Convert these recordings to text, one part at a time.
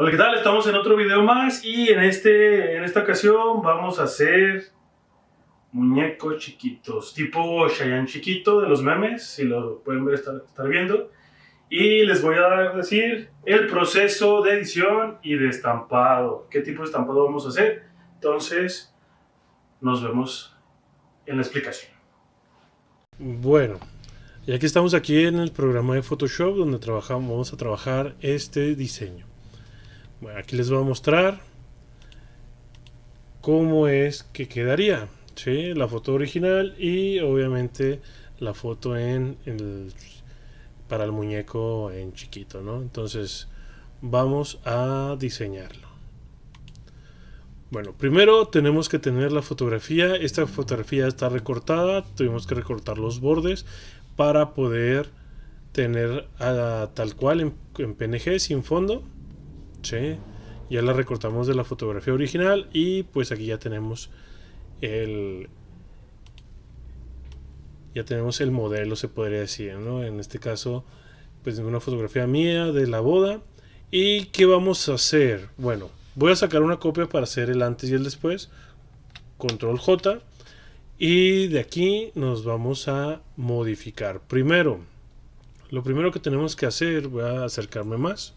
Hola, ¿qué tal? Estamos en otro video más y en esta ocasión vamos a hacer muñecos chiquitos, tipo Cheyenne chiquito de los memes, si lo pueden ver, estar viendo. Y les voy a decir el proceso de edición y de estampado, qué tipo de estampado vamos a hacer. Entonces, nos vemos en la explicación. Bueno, ya que estamos aquí en el programa de Photoshop donde vamos a trabajar este diseño. Bueno, aquí les voy a mostrar cómo es que quedaría, ¿sí? La foto original y obviamente la foto para el muñeco en chiquito, ¿no? Entonces vamos a diseñarlo. Bueno, primero tenemos que tener la fotografía. Esta fotografía está recortada, tuvimos que recortar los bordes para poder tener tal cual en PNG sin fondo. ¿Sí? Ya la recortamos de la fotografía original y pues aquí el ya tenemos el modelo, se podría decir, ¿no? En este caso pues una fotografía mía de la boda. ¿Y qué vamos a hacer? Bueno, voy a sacar una copia para hacer el antes y el después. Control J. Y de aquí nos vamos a modificar. Lo primero que tenemos que hacer, voy a acercarme más.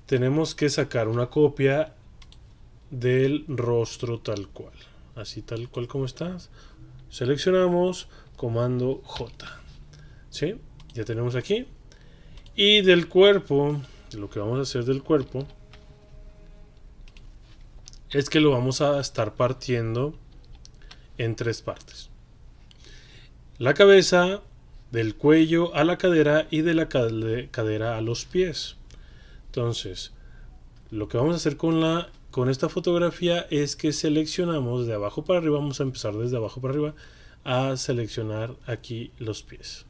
Tenemos que sacar una copia del rostro tal cual. Así tal cual como está. Seleccionamos comando J. ¿Sí? Ya tenemos aquí. Y del cuerpo, lo que vamos a hacer del cuerpo es que lo vamos a estar partiendo en tres partes. La cabeza, del cuello a la cadera y de la cadera a los pies. Entonces, lo que vamos a hacer con esta fotografía es que seleccionamos de abajo para arriba, vamos a empezar desde abajo para arriba a seleccionar aquí los pies.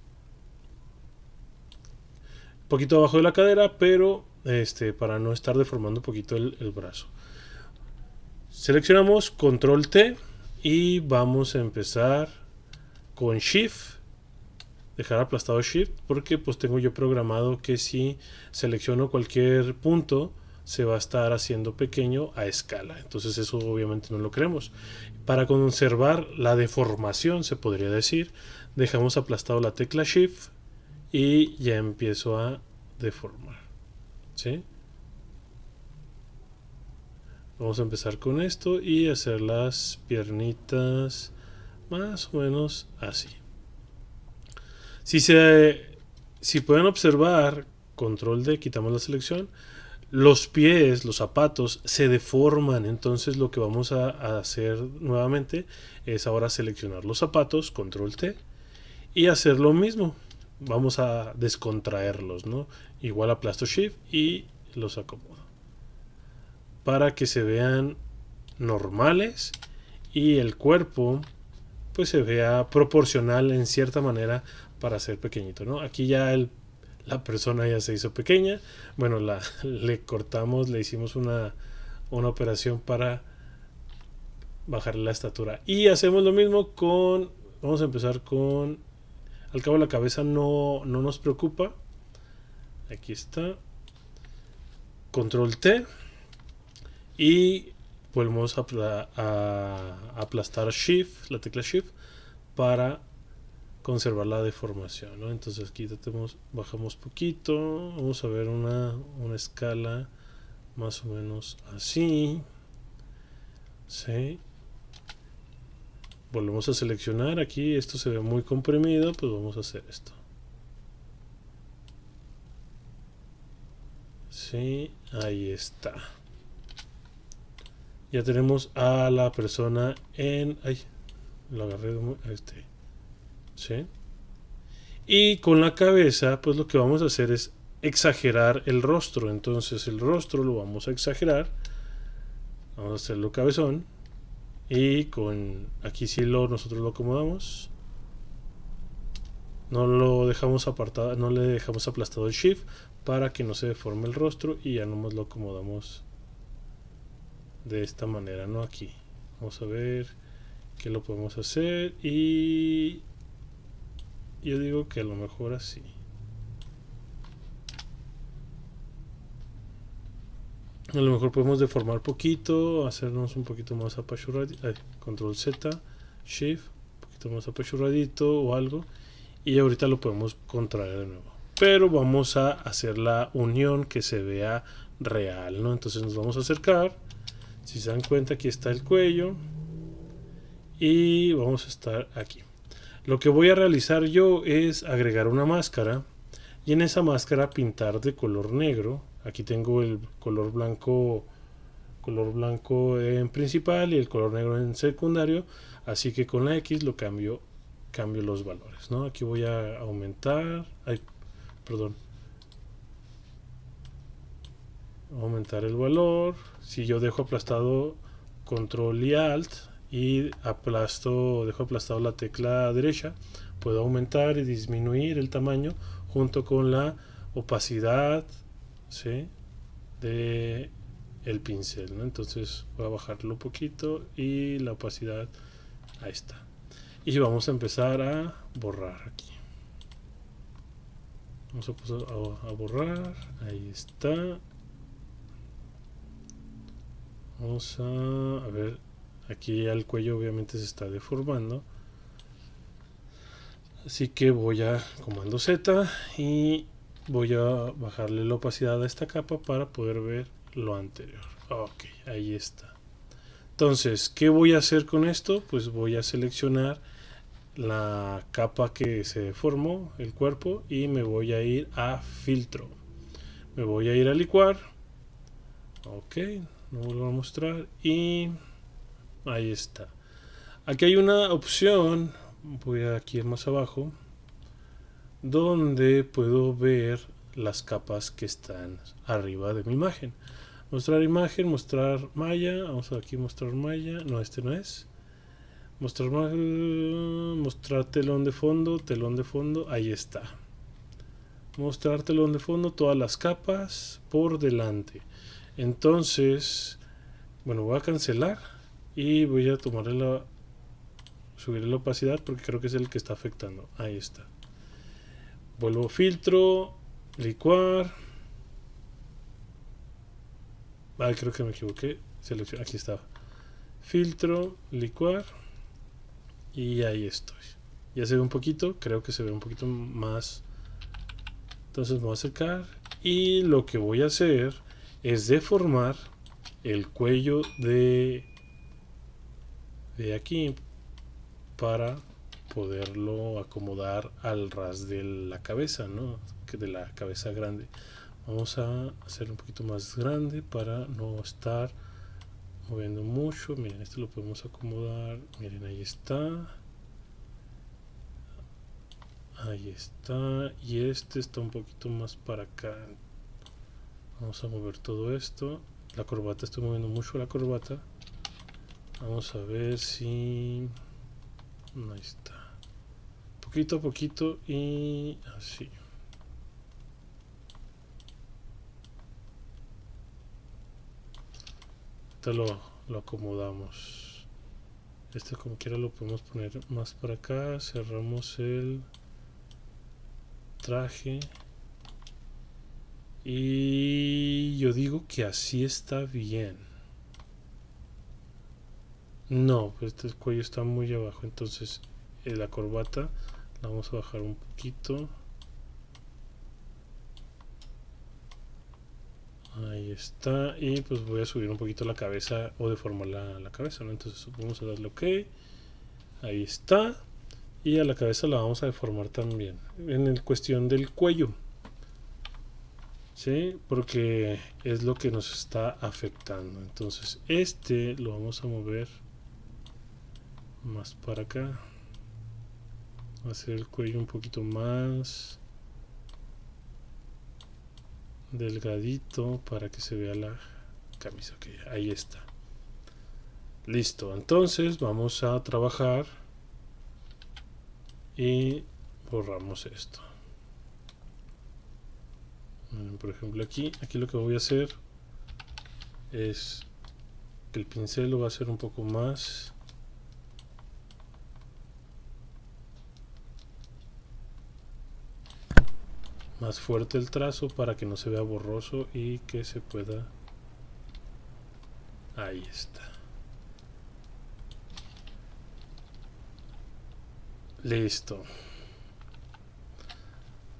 Un poquito abajo de la cadera, pero para no estar deformando un poquito el brazo. Seleccionamos control T y vamos a empezar con Shift, dejar aplastado Shift, porque pues tengo yo programado que si selecciono cualquier punto se va a estar haciendo pequeño a escala. Entonces eso obviamente no lo queremos. Para conservar la deformación, se podría decir, dejamos aplastado la tecla Shift y ya empiezo a deformar. ¿Sí? Vamos a empezar con esto y hacer las piernitas más o menos así. Si, si pueden observar, control D, quitamos la selección, los pies, los zapatos se deforman. Entonces lo que vamos a hacer nuevamente es ahora seleccionar los zapatos, control T, y hacer lo mismo. Vamos a descontraerlos, ¿no? Igual aplasto Shift y los acomodo para que se vean normales y el cuerpo pues se vea proporcional en cierta manera para ser pequeñito, ¿no? Aquí ya la persona ya se hizo pequeña. Bueno, le cortamos, le hicimos una operación para bajarle la estatura. Y hacemos lo mismo vamos a empezar con, al cabo la cabeza no nos preocupa. Aquí está. Control T. Y volvemos a aplastar Shift, la tecla Shift, para conservar la deformación, ¿no? Entonces aquí bajamos poquito, vamos a ver una escala más o menos así. ¿Sí? Volvemos a seleccionar aquí, esto se ve muy comprimido, pues vamos a hacer esto. Sí, ahí está. Ya tenemos a la persona ay, lo agarré ¿sí? Y con la cabeza, pues lo que vamos a hacer es exagerar el rostro. Entonces el rostro lo vamos a exagerar. Vamos a hacerlo cabezón. Y aquí sí nosotros lo acomodamos. No lo dejamos apartado, no le dejamos aplastado el Shift para que no se deforme el rostro y ya nomás lo acomodamos de esta manera, ¿no? Aquí. Vamos a ver qué lo podemos hacer y yo digo que a lo mejor así. A lo mejor podemos deformar poquito, hacernos un poquito más apachurradito. Control Z, Shift, un poquito más apachurradito o algo. Y ahorita lo podemos contraer de nuevo. Pero vamos a hacer la unión que se vea real, ¿no? Entonces nos vamos a acercar. Si se dan cuenta, aquí está el cuello. Y vamos a estar aquí. Lo que voy a realizar yo es agregar una máscara. Y en esa máscara pintar de color negro. Aquí tengo el color blanco en principal y el color negro en secundario. Así que con la X lo cambio los valores, ¿no? Aquí voy a aumentar. Aumentar el valor. Si yo dejo aplastado control y alt y dejo aplastado la tecla derecha, puedo aumentar y disminuir el tamaño junto con la opacidad, ¿sí?, de el pincel, ¿no? Entonces voy a bajarlo un poquito y la opacidad, ahí está. Y vamos a empezar a borrar aquí. Vamos a borrar, ahí está. Vamos a ver, aquí el cuello obviamente se está deformando. Así que voy a comando Z y voy a bajarle la opacidad a esta capa para poder ver lo anterior. Ok, ahí está. Entonces, ¿qué voy a hacer con esto? Pues voy a seleccionar la capa que se deformó, el cuerpo, y me voy a ir a filtro. Me voy a ir a licuar. Ok, no vuelvo a mostrar y ahí está. Aquí hay una opción, voy aquí más abajo, donde puedo ver las capas que están arriba de mi imagen. Mostrar imagen, mostrar malla. Vamos a aquí mostrar malla. No, este no es. Mostrar telón de fondo. Telón de fondo. Ahí está. Mostrar telón de fondo. Todas las capas por delante. Entonces, bueno, voy a cancelar. Y voy a subir la opacidad porque creo que es el que está afectando. Ahí está. Vuelvo filtro. Licuar. Creo que me equivoqué. Aquí está. Filtro, licuar. Y ahí estoy. Ya se ve un poquito. Creo que se ve un poquito más. Entonces me voy a acercar. Y lo que voy a hacer es deformar el cuello de aquí para poderlo acomodar al ras de la cabeza, ¿no? Que de la cabeza grande. Vamos a hacer un poquito más grande para no estar moviendo mucho. Miren, este lo podemos acomodar. Miren, ahí está. Ahí está. Y este está un poquito más para acá. Vamos a mover todo esto. La corbata, estoy moviendo mucho la corbata. Vamos a ver si... Ahí está. Poquito a poquito y así. Lo acomodamos. Este como quiera lo podemos poner más para acá. Cerramos el traje. Y yo digo que así está bien. No, pero el cuello está muy abajo. Entonces la corbata la vamos a bajar un poquito. Ahí está. Y pues voy a subir un poquito la cabeza o deformar la cabeza, ¿no? Entonces vamos a darle OK. Ahí está. Y a la cabeza la vamos a deformar también. En cuestión del cuello. ¿Sí? Porque es lo que nos está afectando. Entonces este lo vamos a mover más para acá. Hacer el cuello un poquito más delgadito para que se vea la camisa. Okay, ahí está. Listo. Entonces vamos a trabajar y borramos esto. Por ejemplo aquí lo que voy a hacer es que el pincel lo va a hacer un poco más fuerte el trazo para que no se vea borroso y que se pueda Ahí está. Listo.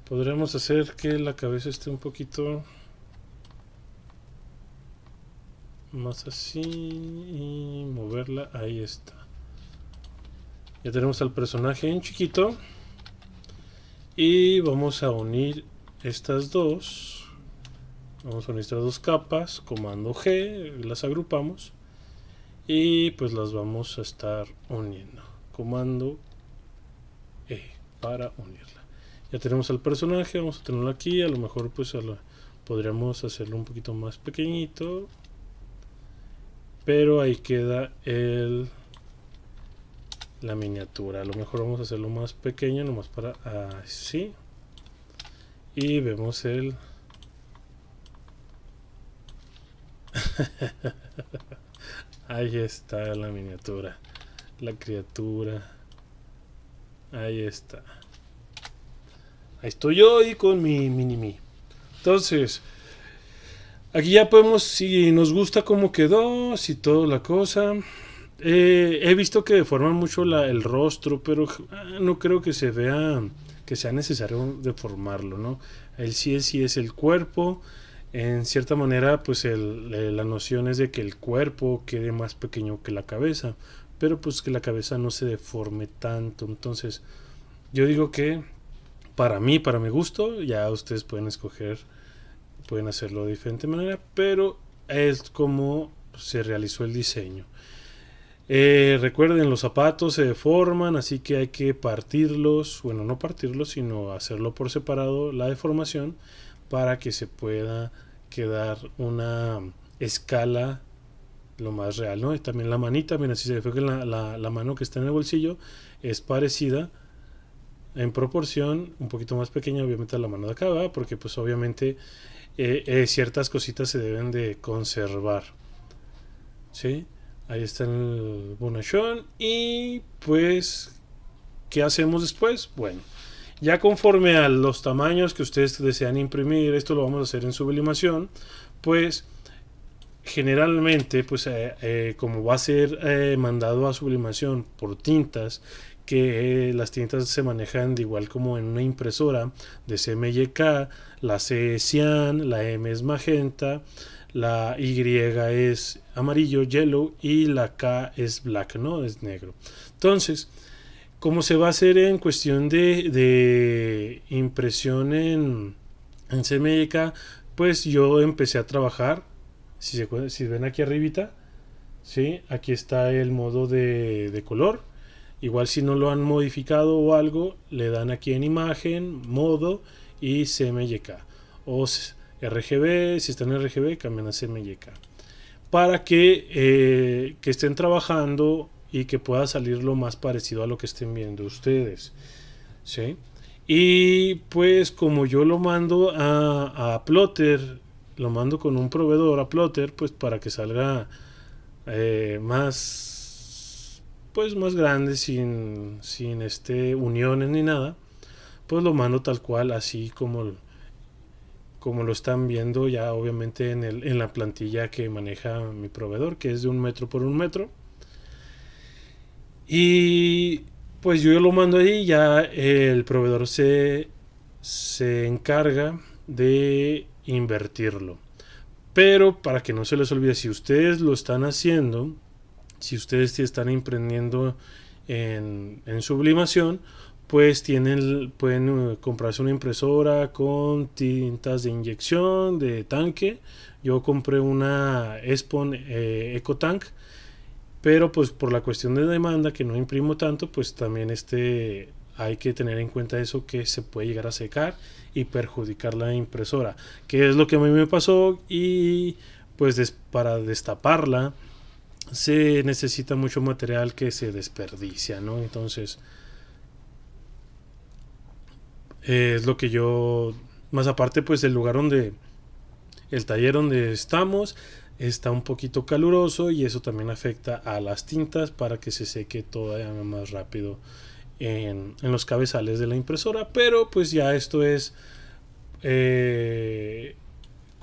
Podremos hacer que la cabeza esté un poquito más así y moverla. Ahí está. Ya tenemos al personaje en chiquito. Y vamos a unir estas dos. Vamos a unir estas dos capas. Comando G. Las agrupamos. Y pues las vamos a estar uniendo. Comando E para unirla. Ya tenemos al personaje. Vamos a tenerlo aquí. A lo mejor pues podríamos hacerlo un poquito más pequeñito. Pero ahí queda la miniatura. A lo mejor vamos a hacerlo más pequeño, nomás para así. Y vemos ahí está la miniatura, la criatura. Ahí está. Ahí estoy yo y con mi mini-me. Entonces, aquí ya podemos, si nos gusta cómo quedó, si toda la cosa. He visto que deforman mucho el rostro, pero no creo que sea necesario deformarlo, ¿no? El sí es el cuerpo. En cierta manera, pues la noción es de que el cuerpo quede más pequeño que la cabeza, pero pues que la cabeza no se deforme tanto. Entonces, yo digo que para mí, para mi gusto, ya ustedes pueden escoger, pueden hacerlo de diferente manera, pero es como se realizó el diseño. Recuerden, los zapatos se deforman, así que hay que partirlos, bueno, no partirlos, sino hacerlo por separado, la deformación, para que se pueda quedar una escala lo más real, ¿no? Y también la manita, mira, si se ve que la mano que está en el bolsillo es parecida en proporción, un poquito más pequeña obviamente a la mano de acá, ¿verdad? Porque pues obviamente ciertas cositas se deben de conservar, ¿sí? Ahí está el bonachón. Y pues, ¿qué hacemos después? Bueno, ya conforme a los tamaños que ustedes desean imprimir, esto lo vamos a hacer en sublimación, pues generalmente, pues como va a ser mandado a sublimación por tintas, que las tintas se manejan de igual como en una impresora de CMYK, la C es cian, la M es magenta, la Y es amarillo, yellow, y la K es black, ¿no? Es negro. Entonces, como se va a hacer en cuestión de impresión en CMYK, pues yo empecé a trabajar. Si ven aquí arribita, ¿sí? Aquí está el modo de color. Igual si no lo han modificado o algo, le dan aquí en imagen, modo y CMYK. O RGB, si está en RGB, cambian a CMYK. Para que estén trabajando y que pueda salir lo más parecido a lo que estén viendo ustedes, ¿sí? Y pues como yo lo mando a Plotter, lo mando con un proveedor a Plotter, pues para que salga más grande, sin uniones ni nada, pues lo mando tal cual, así como lo están viendo ya obviamente en la plantilla que maneja mi proveedor, que es de 1 metro por 1 metro. Y pues yo lo mando ahí, ya el proveedor se encarga de invertirlo. Pero para que no se les olvide, si ustedes lo están haciendo, si ustedes están emprendiendo en sublimación, pues pueden comprarse una impresora con tintas de inyección de tanque. Yo compré una Espon EcoTank, pero pues por la cuestión de demanda, que no imprimo tanto, pues también hay que tener en cuenta eso, que se puede llegar a secar y perjudicar la impresora, que es lo que a mí me pasó. Y pues para destaparla se necesita mucho material que se desperdicia, ¿no? Entonces es lo que yo, más aparte pues el taller donde estamos está un poquito caluroso, y eso también afecta a las tintas para que se seque todavía más rápido en los cabezales de la impresora. Pero pues ya esto es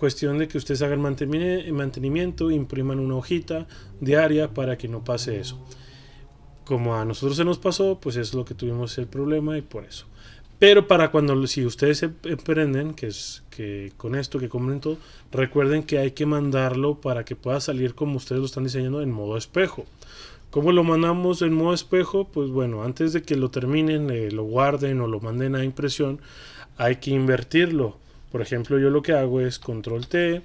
cuestión de que ustedes hagan mantenimiento, impriman una hojita diaria para que no pase eso. Como a nosotros se nos pasó, pues es lo que tuvimos el problema y por eso. Pero para cuando, si ustedes se emprenden, que con esto que compren todo, recuerden que hay que mandarlo para que pueda salir como ustedes lo están diseñando en modo espejo. ¿Cómo lo mandamos en modo espejo? Pues bueno, antes de que lo terminen, lo guarden o lo manden a impresión, hay que invertirlo. Por ejemplo, yo lo que hago es control T,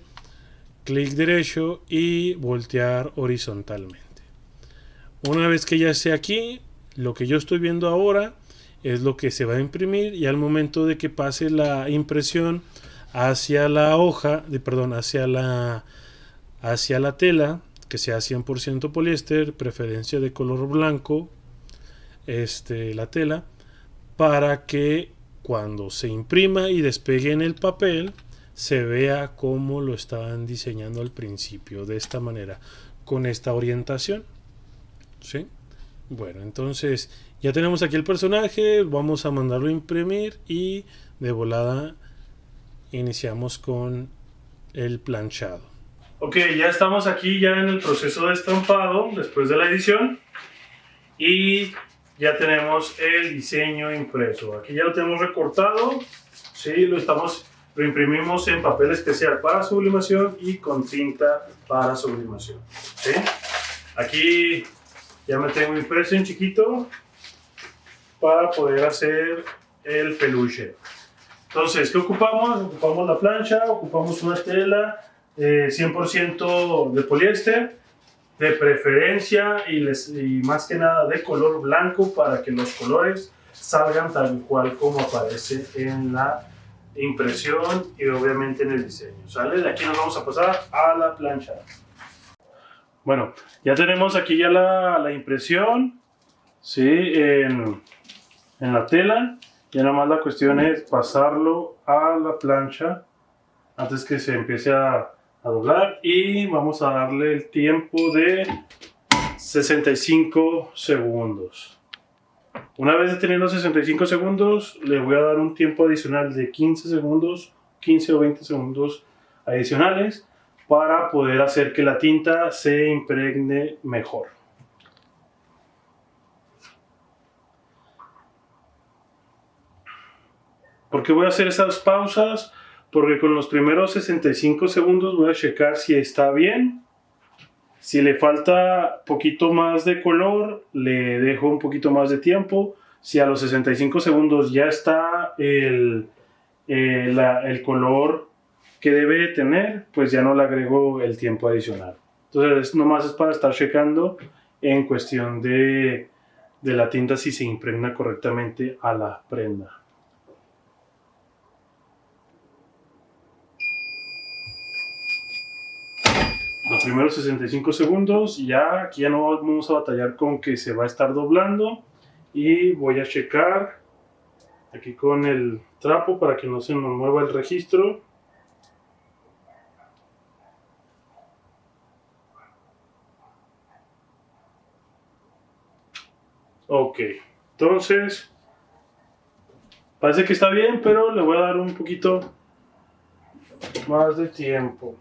clic derecho y voltear horizontalmente. Una vez que ya esté aquí, lo que yo estoy viendo ahora es lo que se va a imprimir, y al momento de que pase la impresión hacia la hoja, hacia la tela, que sea 100% poliéster, preferencia de color blanco, la tela, para que cuando se imprima y despegue en el papel se vea como lo estaban diseñando al principio, de esta manera, con esta orientación. ¿Sí? Bueno, entonces ya tenemos aquí el personaje, vamos a mandarlo a imprimir y de volada iniciamos con el planchado. Ok, ya estamos aquí ya en el proceso de estampado después de la edición y ya tenemos el diseño impreso. Aquí ya lo tenemos recortado, ¿sí? Lo imprimimos en papel especial para sublimación y con tinta para sublimación, ¿sí? Aquí ya me tengo impreso en chiquito para poder hacer el peluche. Entonces, ¿qué ocupamos? Ocupamos la plancha, ocupamos una tela 100% de poliéster, de preferencia y más que nada de color blanco para que los colores salgan tal cual como aparece en la impresión y obviamente en el diseño. ¿Sale? De aquí nos vamos a pasar a la plancha. Bueno, ya tenemos aquí ya la impresión, ¿sí? en la tela. Ya nada más la cuestión es pasarlo a la plancha antes que se empiece a doblar, y vamos a darle el tiempo de 65 segundos. Una vez teniendo 65 segundos, le voy a dar un tiempo adicional de 15 segundos, 15 o 20 segundos adicionales para poder hacer que la tinta se impregne mejor. ¿Por qué voy a hacer esas pausas? Porque con los primeros 65 segundos voy a checar si está bien. Si le falta poquito más de color, le dejo un poquito más de tiempo. Si a los 65 segundos ya está el color que debe tener, pues ya no le agrego el tiempo adicional. Entonces nomás es para estar checando en cuestión de la tinta si se impregna correctamente a la prenda. Los primeros 65 segundos, ya aquí ya no vamos a batallar con que se va a estar doblando, y voy a checar aquí con el trapo para que no se nos mueva el registro. Ok, entonces parece que está bien, pero le voy a dar un poquito más de tiempo.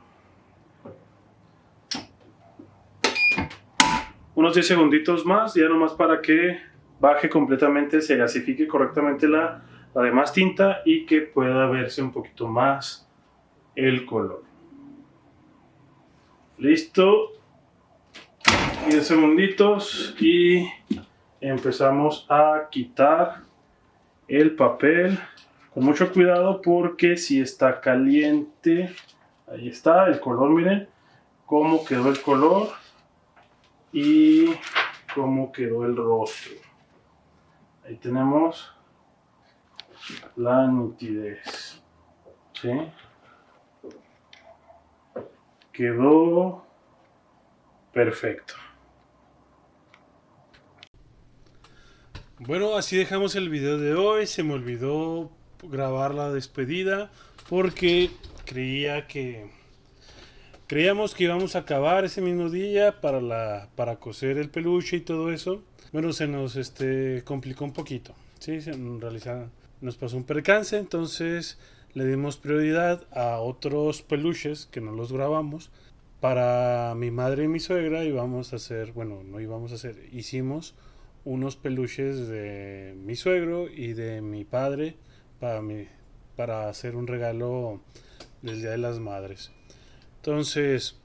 Unos 10 segunditos más, ya nomás para que baje completamente, se gasifique correctamente la demás tinta y que pueda verse un poquito más el color. Listo. 10 segunditos y empezamos a quitar el papel con mucho cuidado, porque si está caliente, ahí está el color, miren cómo quedó el color y cómo quedó el rostro. Ahí tenemos la nitidez, ¿sí? Quedó perfecto. Bueno, así dejamos el video de hoy. Se me olvidó grabar la despedida porque creíamos que íbamos a acabar ese mismo día para coser el peluche y todo eso. Bueno, se nos complicó un poquito, ¿sí? En realidad nos pasó un percance, entonces le dimos prioridad a otros peluches que no los grabamos. Para mi madre y mi suegra íbamos a hacer, bueno, no íbamos a hacer, hicimos unos peluches de mi suegro y de mi padre para, para hacer un regalo del Día de las Madres. Entonces,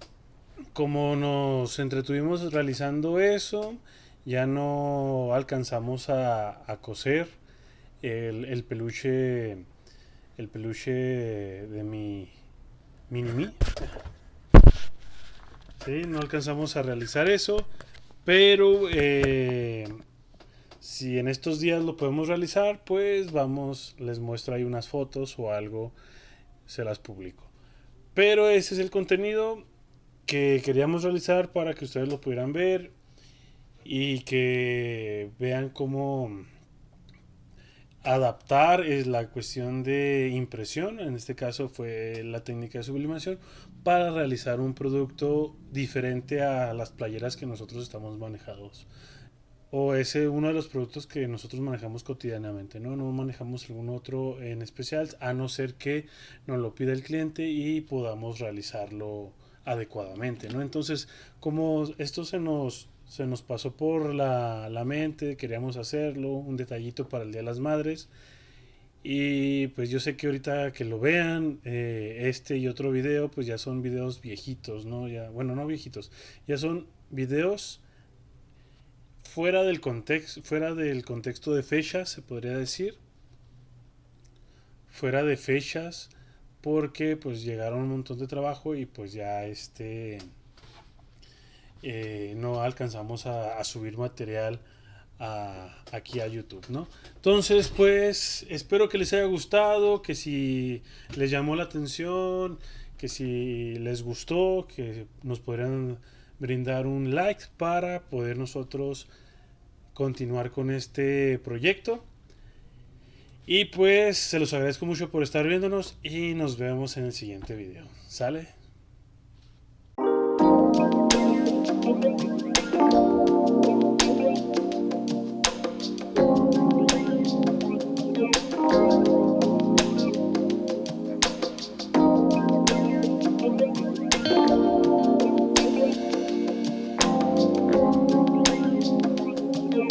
como nos entretuvimos realizando eso, ya no alcanzamos a coser el peluche, el peluche de mi mini mí. Sí, no alcanzamos a realizar eso, pero si en estos días lo podemos realizar, pues vamos, les muestro ahí unas fotos o algo, se las publico. Pero ese es el contenido que queríamos realizar para que ustedes lo pudieran ver y que vean cómo adaptar es la cuestión de impresión, en este caso fue la técnica de sublimación, para realizar un producto diferente a las playeras que nosotros estamos manejados. O ese uno de los productos que nosotros manejamos cotidianamente, ¿no? No manejamos algún otro en especial, a no ser que nos lo pida el cliente y podamos realizarlo adecuadamente, ¿no? Entonces, como esto se nos pasó por la mente, queríamos hacerlo, un detallito para el Día de las Madres. Y pues yo sé que ahorita que lo vean, este y otro video, pues ya son videos viejitos, ¿no? Ya, bueno, no viejitos, ya son videos fuera del contexto de fechas, se podría decir. Fuera de fechas, porque pues llegaron un montón de trabajo y pues ya no alcanzamos a subir material aquí a YouTube, ¿no? Entonces, pues espero que les haya gustado, que si les llamó la atención, que si les gustó, que nos podrían brindar un like para poder nosotros continuar con este proyecto. Y pues se los agradezco mucho por estar viéndonos y nos vemos en el siguiente video. ¿Sale?